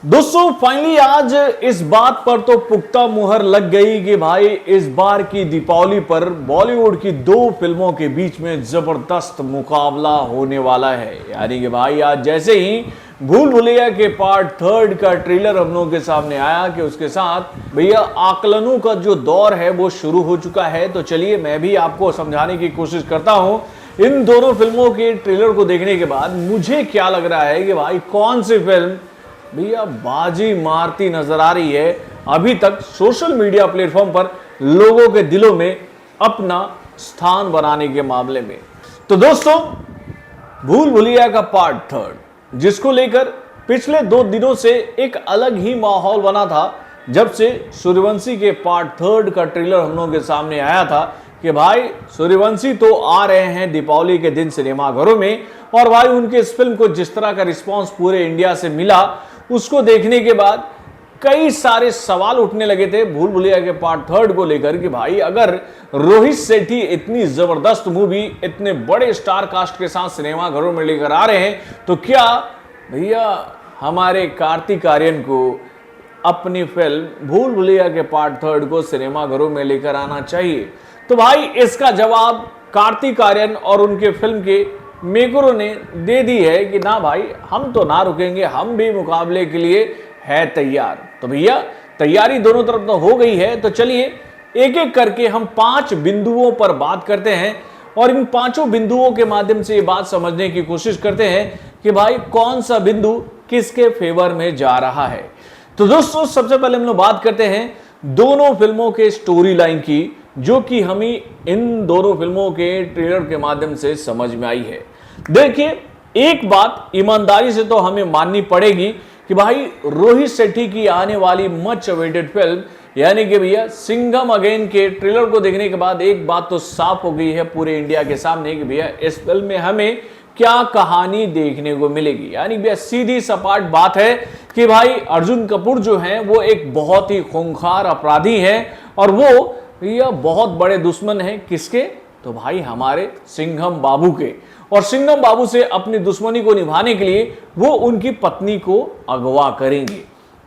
दोस्तों फाइनली आज इस बात पर तो पुख्ता मुहर लग गई कि भाई इस बार की दीपावली पर बॉलीवुड की दो फिल्मों के बीच में जबरदस्त मुकाबला होने वाला है। यानी कि भाई आज जैसे ही भूल भुलैया के पार्ट थर्ड का ट्रेलर हम लोगों के सामने आया कि उसके साथ भैया आकलनों का जो दौर है वो शुरू हो चुका है। तो चलिए मैं भी आपको समझाने की कोशिश करता हूं इन दोनों फिल्मों के ट्रेलर को देखने के बाद मुझे क्या लग रहा है कि भाई कौन सी फिल्म भैया बाजी मारती नजर आ रही है अभी तक सोशल मीडिया प्लेटफॉर्म पर लोगों के दिलों में अपना स्थान बनाने के मामले में। तो दोस्तों भूल भुलैया का पार्ट थर्ड जिसको लेकर पिछले 2 दिनों से एक अलग ही माहौल बना था जब से सूर्यवंशी के पार्ट थर्ड का ट्रेलर हम लोगों के सामने आया था कि भाई सूर्यवंशी तो आ रहे हैं दीपावली के दिन सिनेमाघरों में। और भाई उनके इस फिल्म को जिस तरह का रिस्पांस पूरे इंडिया से मिला उसको देखने के बाद कई सारे सवाल उठने लगे थे भूल भुलैया के पार्ट थर्ड को लेकर कि भाई अगर रोहित शेट्टी इतनी जबरदस्त मूवी इतने बड़े स्टार कास्ट के साथ सिनेमाघरों में लेकर आ रहे हैं तो क्या भैया हमारे कार्तिक आर्यन को अपनी फिल्म भूल भुलैया के पार्ट थर्ड को सिनेमाघरों में लेकर आना चाहिए। तो भाई इसका जवाब कार्तिक आर्यन और उनके फिल्म के मेकरों ने दे दी है कि ना भाई हम तो ना रुकेंगे, हम भी मुकाबले के लिए है तैयार। तो भैया तैयारी दोनों तरफ तो हो गई है। तो चलिए एक एक करके हम 5 बिंदुओं पर बात करते हैं और इन 5 बिंदुओं के माध्यम से ये बात समझने की कोशिश करते हैं कि भाई कौन सा बिंदु किसके फेवर में जा रहा है। तो दोस्तों सबसे पहले हम लोग बात करते हैं दोनों फिल्मों के स्टोरी लाइन की जो कि हमें इन दोनों फिल्मों के ट्रेलर के माध्यम से समझ में आई है। देखिए एक बात ईमानदारी से तो हमें माननी पड़ेगी कि भाई रोहित शेट्टी की आने वाली मच अवेटेड फिल्म यानी कि भैया सिंघम अगेन के ट्रेलर को देखने के बाद एक बात तो साफ हो गई है पूरे इंडिया के सामने कि भैया इस फिल्म में हमें क्या कहानी देखने को मिलेगी। यानी भैया सीधी सपाट बात है कि भाई अर्जुन कपूर जो हैं वो एक बहुत ही खूंखार अपराधी हैं और वो भैया बहुत बड़े दुश्मन हैं किसके, तो भाई हमारे सिंघम बाबू के। और सिंघम बाबू से अपनी दुश्मनी को निभाने के लिए वो उनकी पत्नी को अगवा करेंगे।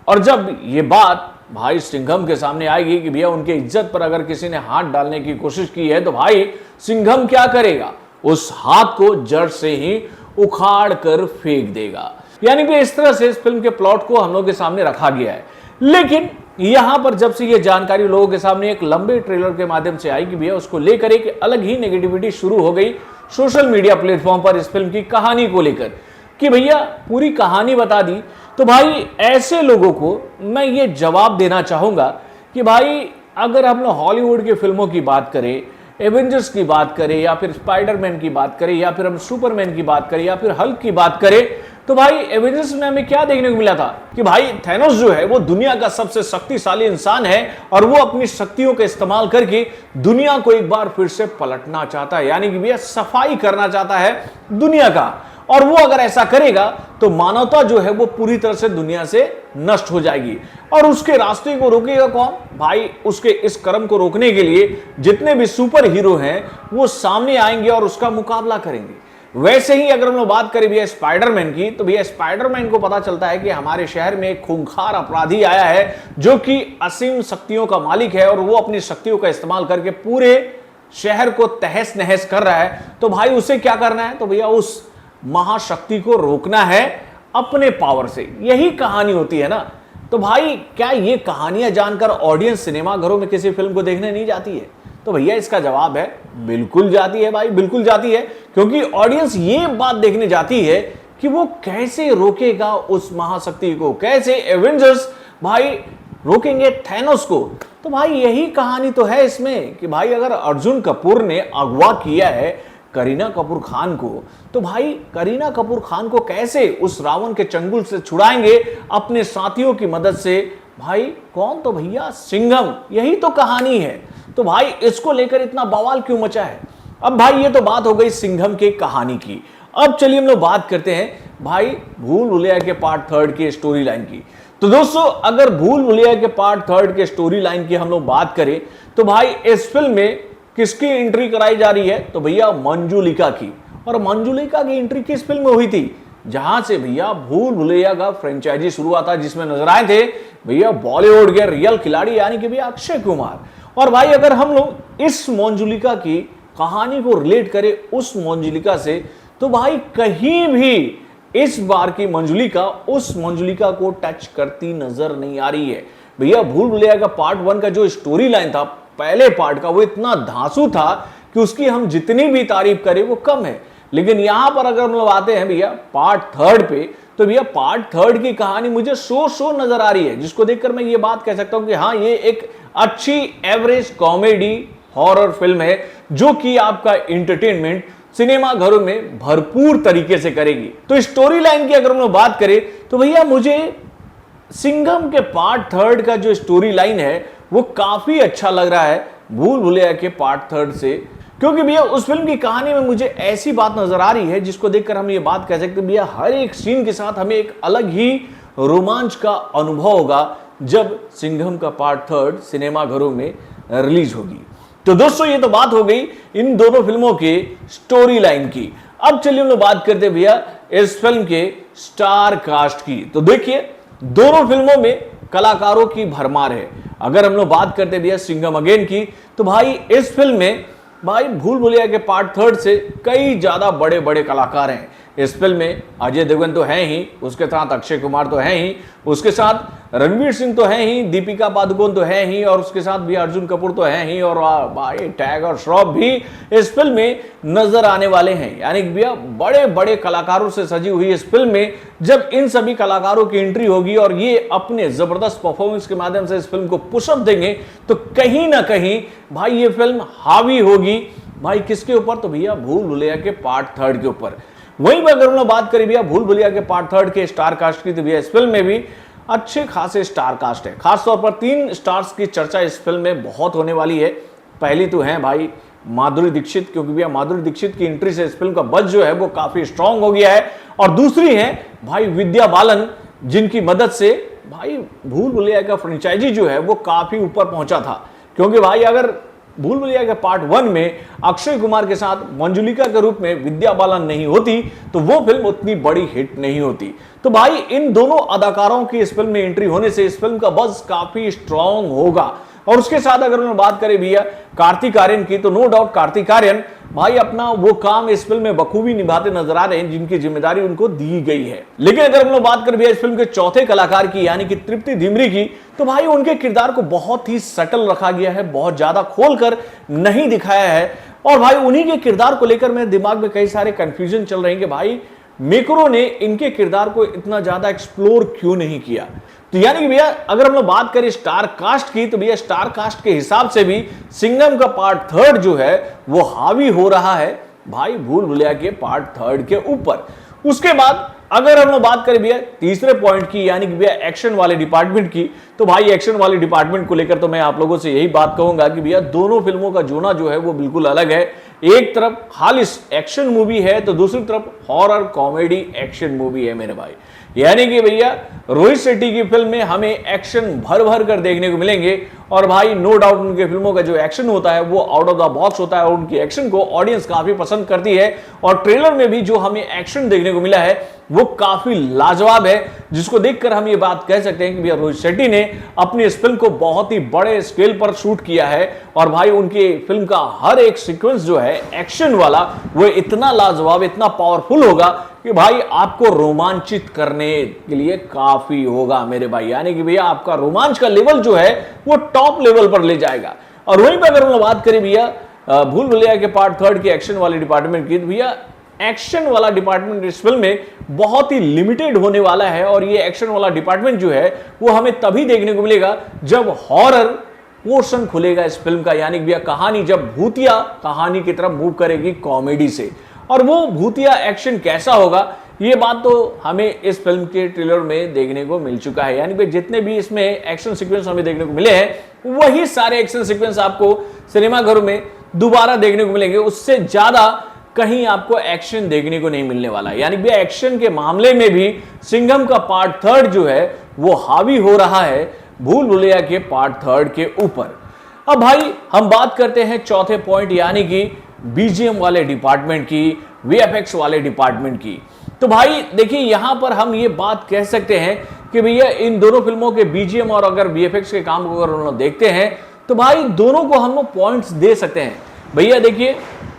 और जब ये बात भाई सिंघम के सामने आएगी कि भैया उनके इज्जत पर अगर किसी ने हाथ डालने की कोशिश की है तो भाई सिंघम क्या करेगा, उस हाथ को जड़ से ही उखाड़ कर फेंक देगा। यानी कि इस तरह से इस फिल्म के प्लॉट को हम लोग के सामने रखा गया है। लेकिन यहां पर जब से ये जानकारी लोगों के सामने एक लंबे ट्रेलर के माध्यम से आई कि भैया उसको लेकर एक अलग ही नेगेटिविटी शुरू हो गई सोशल मीडिया प्लेटफॉर्म पर इस फिल्म की कहानी को लेकर कि भैया पूरी कहानी बता दी। तो भाई ऐसे लोगों को मैं ये जवाब देना चाहूंगा कि भाई अगर हम लोग हॉलीवुड की फिल्मों की बात करें, एवेंजर्स की बात करें या फिर स्पाइडरमैन की बात करें या फिर हम सुपरमैन की बात करें या फिर हल्क की बात करें तो भाई एवेंजर्स में हमें क्या देखने को मिला था कि भाई थैनोस जो है वो दुनिया का सबसे शक्तिशाली इंसान है और वो अपनी शक्तियों का इस्तेमाल करके दुनिया को एक बार फिर से पलटना चाहता है। यानी कि भैया सफाई करना चाहता है दुनिया का और वो अगर ऐसा करेगा तो मानवता जो है वो पूरी तरह से दुनिया से नष्ट हो जाएगी। और उसके रास्ते को रोकेगा कौन, भाई उसके इस कर्म को रोकने के लिए जितने भी सुपर हीरो हैं वो सामने आएंगे और उसका मुकाबला करेंगे। वैसे ही अगर हम लोग बात करें भैया स्पाइडरमैन की तो भैया स्पाइडरमैन को पता चलता है कि हमारे शहर में एक खूंखार अपराधी आया है जो कि असीम शक्तियों का मालिक है और वो अपनी शक्तियों का इस्तेमाल करके पूरे शहर को तहस नहस कर रहा है। तो भाई उसे क्या करना है, तो भैया उस महाशक्ति को रोकना है अपने पावर से। यही कहानी होती है ना। तो भाई क्या ये कहानियां जानकर ऑडियंस सिनेमाघरों में किसी फिल्म को देखने नहीं जाती है, तो भैया इसका जवाब है बिल्कुल जाती है भाई, बिल्कुल जाती है। क्योंकि ऑडियंस ये बात देखने जाती है कि वो कैसे रोकेगा उस महाशक्ति को, कैसे एवेंजर्स भाई रोकेंगे थैनोस को। तो भाई यही कहानी तो है इसमें कि भाई अगर अर्जुन कपूर ने अगवा किया है करीना कपूर खान को तो भाई करीना कपूर खान को कैसे उस रावण के चंगुल से छुड़ाएंगे अपने साथियों की मदद से, भाई कौन, तो भैया सिंघम। यही तो कहानी है। तो भाई इसको लेकर इतना बवाल क्यों मचा है। अब भाई ये तो बात हो गई सिंघम के कहानी की। अब चलिए हम लोग बात करते हैं भाई भूल भुलैया के पार्ट थर्ड की स्टोरी लाइन की। तो दोस्तों अगर भूल भुलैया के पार्ट थर्ड के स्टोरी लाइन की हम लोग बात करें तो भाई इस फिल्म में किसकी एंट्री कराई जा रही है, तो भैया मंजुलिका की। और मंजुलिका की एंट्री किस फिल्म में हुई थी, जहां से भैया भूल भुलैया का फ्रेंचाइजी शुरू हुआ था, जिसमें नजर आए थे भैया बॉलीवुड के रियल खिलाड़ी यानी कि भैया अक्षय कुमार। और भाई अगर हम लोग इस मंजुलिका की कहानी को रिलेट करें उस मंजुलिका से, तो भाई कहीं भी इस बार की मंजुलिका उस मंजुलिका को टच करती नजर नहीं आ रही है। भैया भूल भुलैया का पार्ट 1 का जो स्टोरी लाइन था पहले पार्ट का, वो इतना धांसू था कि उसकी हम जितनी भी तारीफ करें वो कम है। लेकिन यहां पर अगर हम लोग आते हैं भैया पार्ट 3 पे, तो भैया पार्ट 3 की कहानी मुझे शो नजर आ रही है, जिसको देखकर मैं ये बात कह सकता हूं कि हाँ ये एक अच्छी एवरेज कॉमेडी हॉरर फिल्म है, जो कि आपका एंटरटेनमेंट सिनेमा घरों में भरपूर तरीके से करेगी। तो स्टोरी लाइन की अगर हम लोग बात करें तो भैया मुझे सिंघम के पार्ट 3 का जो स्टोरी लाइन है वो काफी अच्छा लग रहा है भूल भुलैया के पार्ट 3 से, क्योंकि भैया उस फिल्म की कहानी में मुझे ऐसी बात नजर आ रही है जिसको देखकर हम ये बात कह सकते हैं भैया हर एक सीन के साथ हमें एक अलग ही रोमांच का अनुभव होगा जब सिंघम का पार्ट 3 सिनेमा घरों में रिलीज होगी। तो दोस्तों ये तो बात हो गई इन दोनों फिल्मों के स्टोरी लाइन की। अब चलिए हम लोग बात करते हैं भैया इस फिल्म के स्टार कास्ट की। तो देखिए दोनों फिल्मों में कलाकारों की भरमार है। अगर हम लोग बात करते हैं भैया सिंघम अगेन की, तो भाई इस फिल्म में भाई भूल भुलैया के पार्ट 3 से कई ज्यादा बड़े बड़े कलाकार हैं। इस फिल्म में अजय देवगन तो है ही, उसके साथ अक्षय कुमार तो है ही, उसके साथ रणवीर सिंह तो है ही, दीपिका पादुकोण तो है ही, और उसके साथ भी अर्जुन कपूर तो है ही, और भाई टैग और श्रॉफ भी इस फिल्म में नजर आने वाले हैं। यानी कि भैया बड़े बड़े कलाकारों से सजी हुई इस फिल्म में जब इन सभी कलाकारों की एंट्री होगी और ये अपने जबरदस्त परफॉर्मेंस के माध्यम से इस फिल्म को पुशअप देंगे, तो कहीं ना कहीं भाई ये फिल्म हावी होगी भाई किसके ऊपर, तो भैया भूल भुलैया के पार्ट 3 के ऊपर। वहीं पर अगर हम लोग बात करें भैया भूल भुलैया के पार्ट 3 के स्टार कास्ट की, तो भैया इस फिल्म में भी अच्छे खासे स्टार कास्ट है। खासतौर पर 3 स्टार्स की चर्चा इस फिल्म में बहुत होने वाली है। पहली तो है भाई माधुरी दीक्षित, क्योंकि भैया माधुरी दीक्षित की एंट्री से इस फिल्म का बज जो है वो काफी स्ट्रांग हो गया है। और दूसरी है भाई विद्या बालन, जिनकी मदद से भाई भूल भुलैया का फ्रेंचाइजी जो है वो काफी ऊपर पहुंचा था। क्योंकि भाई अगर भूल भुलैया के पार्ट 1 में अक्षय कुमार के साथ मंजुलिका के रूप में विद्या बालन नहीं होती तो वो फिल्म उतनी बड़ी हिट नहीं होती। तो भाई इन दोनों अदाकारों की इस फिल्म में एंट्री होने से इस फिल्म का बज़ काफी स्ट्रांग होगा। और उसके साथ अगर हम बात करें भैया कार्तिक आर्यन की, तो नो डाउट कार्तिक आर्यन भाई अपना वो काम इस फिल्म में बखूबी निभाते नजर आ रहे हैं जिनकी जिम्मेदारी उनको दी गई है। लेकिन अगर हम लोग बात करें भैया इस फिल्म के चौथे कलाकार की यानी कि तृप्ति डिमरी की, तो भाई उनके किरदार को बहुत ही सटल रखा गया है, बहुत ज्यादा खोलकर नहीं दिखाया है। और भाई उन्हीं के किरदार को लेकर मेरे दिमाग में कई सारे कंफ्यूजन चल रहे हैं कि भाई मेकरों ने इनके किरदार को इतना ज्यादा एक्सप्लोर क्यों नहीं किया। तो यानी कि भैया अगर हम लोग बात करें स्टार कास्ट की, तो भैया स्टार कास्ट के हिसाब से भी सिंघम का पार्ट 3 जो है वो हावी हो रहा है भाई भूल भुलैया के पार्ट 3 के ऊपर। उसके बाद अगर हम लोग बात करें भैया तीसरे पॉइंट की यानी कि भैया एक्शन वाले डिपार्टमेंट की, तो भाई एक्शन वाले डिपार्टमेंट को लेकर तो मैं आप लोगों से यही बात कहूंगा कि भैया दोनों फिल्मों का जोना जो है वो बिल्कुल अलग है। एक तरफ खालिस एक्शन मूवी है तो दूसरी तरफ हॉरर कॉमेडी एक्शन मूवी है मेरे भाई। यानी कि भैया रोहित शेट्टी की फिल्म में हमें एक्शन भर भर कर देखने को मिलेंगे और भाई नो डाउट उनके फिल्मों का जो एक्शन होता है वो आउट ऑफ द बॉक्स होता है और उनकी एक्शन को ऑडियंस काफी पसंद करती है। और ट्रेलर में भी जो हमें एक्शन देखने को मिला है वो काफी लाजवाब है, जिसको देखकर हम ये बात कह सकते हैं कि भैया रोहित शेट्टी ने अपनी इस फिल्म को बहुत ही बड़े स्केल पर शूट किया है। और भाई उनके फिल्म का हर एक सीक्वेंस जो है एक्शन वाला वो इतना लाजवाब इतना पावरफुल होगा कि भाई आपको रोमांचित करने के लिए काफी होगा मेरे भाई। यानी कि भैया आपका रोमांच का लेवल जो है वो टॉप लेवल पर ले जाएगा। और वहीं पर अगर हम बात करें भैया भूल भुलैया के पार्ट 3 के एक्शन वाले डिपार्टमेंट की, तो भैया एक्शन वाला डिपार्टमेंट इस फिल्म में बहुत ही लिमिटेड होने वाला है। और ये एक्शन वाला डिपार्टमेंट जो है वो हमें तभी देखने को मिलेगा जब हॉरर पोर्शन खुलेगा इस फिल्म का। यानी भैया कहानी जब भूतिया कहानी की तरफ मूव करेगी कॉमेडी से, और वो भूतिया एक्शन कैसा होगा ये बात तो हमें इस फिल्म के ट्रेलर में देखने को मिल चुका है। यानी कि जितने भी इसमें एक्शन सीक्वेंस हमें देखने को मिले हैं वही सारे एक्शन सीक्वेंस आपको सिनेमाघरों में दोबारा देखने को मिलेंगे, उससे ज्यादा कहीं आपको एक्शन देखने को नहीं मिलने वाला है। यानी भैया एक्शन के मामले में भी सिंघम का पार्ट 3 जो है वो हावी हो रहा है भूल भुलैया के पार्ट 3 के ऊपर। अब भाई हम बात करते हैं चौथे पॉइंट यानी कि बीजीएम वाले डिपार्टमेंट की, वीएफएक्स वाले डिपार्टमेंट की। तो भाई देखिए यहां पर हम ये बात कह सकते हैं कि भैया इन दोनों फिल्मों के बीजीएम और अगर वीएफएक्स के काम को अगर हम लोग देखते हैं तो भाई दोनों को हम लोग पॉइंट्स दे सकते हैं। भैया देखिए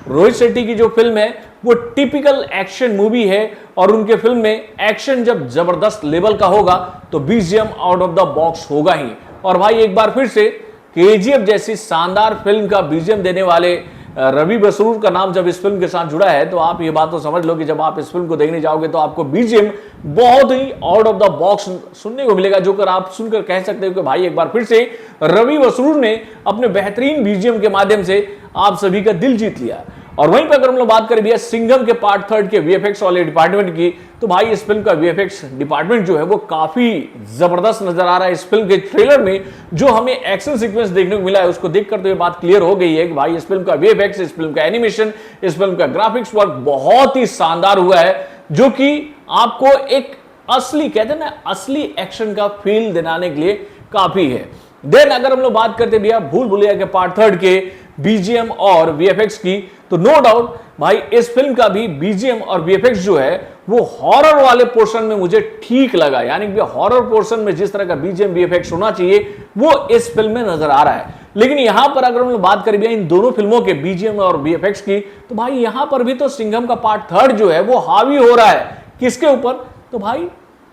रोहित शेट्टी की जो फिल्म है वो टिपिकल एक्शन मूवी है और उनके फिल्म में एक्शन जब जबरदस्त लेवल का होगा तो BGM out of the box होगा ही। और भाई एक बार फिर से केजीएफ जैसी शानदार फिल्म का बीजीएम देने वाले रवि बसरूर का नाम जब इस फिल्म के साथ जुड़ा है तो आप ये बात तो समझ लो कि जब आप इस फिल्म को देखने जाओगे तो आपको बीजीएम बहुत ही आउट ऑफ द बॉक्स सुनने को मिलेगा, जो कर आप सुनकर कह सकते हो कि भाई एक बार फिर से रवि बसरूर ने अपने बेहतरीन बीजीएम के माध्यम से आप सभी का दिल जीत लिया। और वहीं पर अगर हम लोग बात करें भैया सिंघम के पार्ट 3 के वीएफएक्स वाले डिपार्टमेंट की तो भाई इस फिल्म का वीएफएक्स डिपार्टमेंट जो है वो काफी जबरदस्त नजर आ रहा है। इस फिल्म के ट्रेलर में जो हमें एक्शन सीक्वेंस देखने को मिला है उसको देखकर तो ये बात क्लियर हो गई है कि भाई इस फिल्म का वीएफएक्स, इस फिल्म का एनिमेशन, इस फिल्म का ग्राफिक्स वर्क बहुत ही शानदार हुआ है, जो कि आपको एक असली कहते हैं ना असली एक्शन का फील दिलाने के लिए काफी है। देन अगर हम लोग बात करते हैं भैया भूल भुलैया के पार्ट 3 के बीजीएम और वीएफएक्स की तो नो डाउट भाई इस फिल्म का भी बीजीएम और वीएफएक्स जो है वो हॉरर वाले पोर्शन में मुझे ठीक लगा, यानी कि हॉरर पोर्शन में जिस तरह का बीजीएम वीएफएक्स होना चाहिए वो इस फिल्म में नजर आ रहा है। लेकिन यहां पर अगर हम लोग बात करें इन दोनों फिल्मों के बीजीएम और वीएफएक्स की तो भाई यहां पर भी तो सिंघम का पार्ट 3 जो है वो हावी हो रहा है किसके ऊपर, तो भाई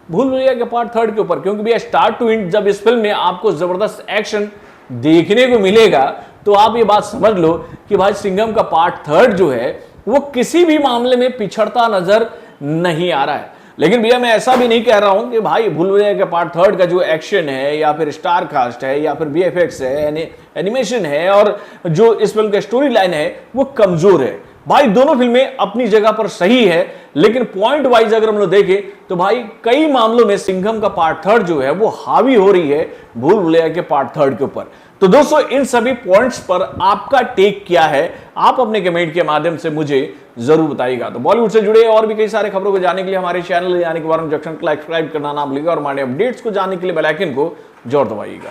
भूल भुलैया के पार्ट 3 के ऊपर। क्योंकि भैया स्टार्ट टू एंड जब इस फिल्म में आपको जबरदस्त एक्शन देखने को मिलेगा तो आप ये बात समझ लो कि भाई सिंघम का पार्ट 3 जो है वो किसी भी मामले में पिछड़ता नजर नहीं आ रहा है। लेकिन भैया मैं ऐसा भी नहीं कह रहा हूं कि भाई भूल भुलैया के पार्ट 3 का जो एक्शन है या फिर स्टार कास्ट है या फिर वीएफएक्स है, एनिमेशन है और जो इस फिल्म का स्टोरी लाइन है वो कमजोर है। भाई दोनों फिल्में अपनी जगह पर सही है, लेकिन पॉइंट वाइज अगर हम लोग देखें तो भाई कई मामलों में सिंघम का पार्ट 3 जो है वो हावी हो रही है भूल भुलैया के पार्ट 3 के ऊपर। तो दोस्तों इन सभी पॉइंट्स पर आपका टेक क्या है, आप अपने कमेंट के माध्यम से मुझे जरूर बताइएगा। तो बॉलीवुड से जुड़े और भी कई सारे खबरों को जानने के लिए हमारे चैनल यानी कि वारन जंक्शन को सब्सक्राइब करना ना भूलिएगा और हमारे अपडेट्स को जानने के लिए बेल आइकन को जरूर दबाइएगा।